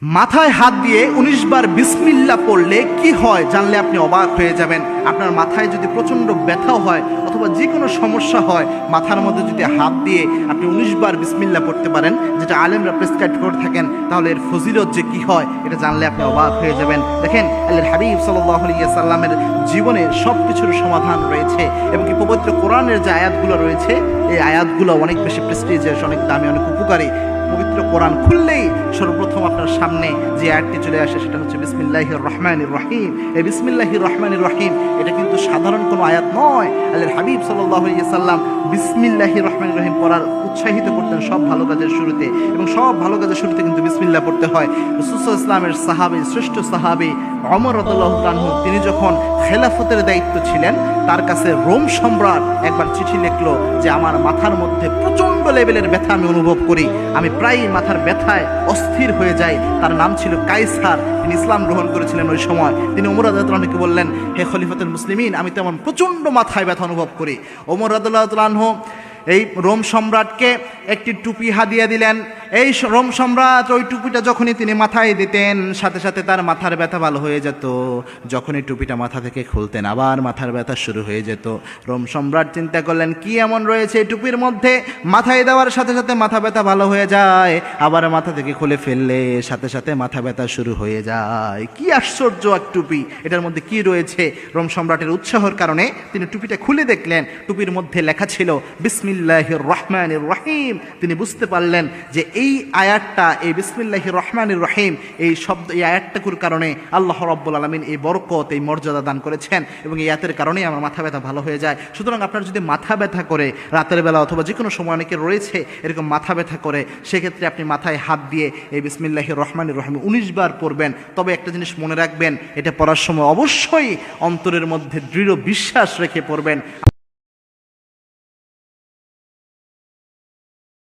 মাথায় হাত দিয়ে ১৯ বার বিসমিল্লাহ পড়লে কি হয় জানলে আপনি অবাক হয়ে যাবেন। আপনার মাথায় যদি প্রচণ্ড ব্যথাও হয় অথবা যে কোনো সমস্যা হয়, মাথার মধ্যে যদি হাত দিয়ে আপনি ১৯ বার বিসমিল্লাহ পড়তে পারেন, যেটা আলেমরা প্রেসক্রাইব করে থাকেন, তাহলে এর ফজিলত যে কি হয় এটা জানলে আপনি অবাক হয়ে যাবেন। দেখেন, আল্লাহর হাবিব সাল্লাল্লাহু আলাইহি ওয়াসাল্লামের জীবনে সব কিছুর সমাধান রয়েছে এবং কি পবিত্র কোরআনের যে আয়াতগুলো রয়েছে, এই আয়াতগুলো অনেক বেশি প্রেস্টিজিয়াস, অনেক দামি, অনেক উপকারী। পবিত্র কোরআন খুললেই সর্বপ্রথম আপনার সামনে যে আয়াতটি চলে আসে সেটা হচ্ছে বিসমিল্লাহির রহমানির রহিম। এই বিসমিল্লাহির রহমানির রহিম এটা কিন্তু সাধারণ কোনো আয়াত নয়। আল্লাহর হাবিব সাল্লাল্লাহু আলাইহি ওয়াসাল্লাম বিসমিল্লাহির রহমানির রহিম পড়ার উৎসাহিত করতেন সব ভালো কাজের শুরুতে, এবং সব ভালো কাজের শুরুতে কিন্তু বিসমিল্লাহ পড়তে হয়। রাসূল সাল্লাল্লাহু আলাইহি ওয়াসাল্লামের সাহাবী, শ্রেষ্ঠ সাহাবী ওমর রাদিয়াল্লাহু আনহু, তিনি যখন খেলাফতের দায়িত্ব ছিলেন, তার কাছে রোম সম্রাট একবার চিঠি লিখলো যে আমার মাথার মধ্যে প্রচণ্ড লেভেলের ব্যথা আমি অনুভব করি, আমি প্রায়ই মাথার ব্যথায় অস্থির হয়ে যাই। তার নাম ছিল কায়সার, তিনি ইসলাম গ্রহণ করেছিলেন ওই সময়। তিনি ওমর রাদিয়াল্লাহু আনহুকে বললেন, হে খলিফাতুল মুসলিমিন, আমি তেমন প্রচণ্ড মাথায় ব্যথা অনুভব করি। ওমর রাদিয়াল্লাহু আনহু এই রোম সম্রাটকে একটি টুপি হাদিয়া দিলেন। এই রোম সম্রাট ওই টুপিটা যখনই তিনি মাথায় দিতেন, সাথে সাথে তার মাথার ব্যথা ভালো হয়ে যেত। যখনই টুপিটা মাথা থেকে খুলতেন, আবার মাথার ব্যথা শুরু হয়ে যেত। রোম সম্রাট চিন্তা করলেন, কি এমন রয়েছে এই টুপির মধ্যে, মাথায় দেওয়ার সাথে সাথে মাথা ব্যথা ভালো হয়ে যায়, আবার মাথা থেকে খুলে ফেললে সাথে সাথে মাথা ব্যথা শুরু হয়ে যায়। কি আশ্চর্য এক টুপি, এটার মধ্যে কি রয়েছে? রোম সম্রাটের উৎসাহের কারণে তিনি টুপিটা খুলে দেখলেন, টুপির মধ্যে লেখা ছিল বিসমিল্লাহির রহমানির রহিম। তিনি বুঝতে পারলেন যে এই আয়াতটা, এই বিসমিল্লাহির রহমানির রহিম, এই শব্দ, এই আয়াতটাকুর কারণে আল্লাহ রাব্বুল আলামিন এই বরকত, এই মর্যাদা দান করেছেন, এবং এই আয়াতের কারণেই আমার মাথা ব্যথা ভালো হয়ে যায়। সুতরাং আপনার যদি মাথা ব্যথা করে রাতের বেলা অথবা যে কোনো সময়, অনেকে রয়েছে এরকম মাথা ব্যথা করে, সেক্ষেত্রে আপনি মাথায় হাত দিয়ে এই বিসমিল্লাহির রহমানির রহিম ১৯ বার পড়বেন। তবে একটা জিনিস মনে রাখবেন, এটা পড়ার সময় অবশ্যই অন্তরের মধ্যে দৃঢ় বিশ্বাস রেখে পড়বেন।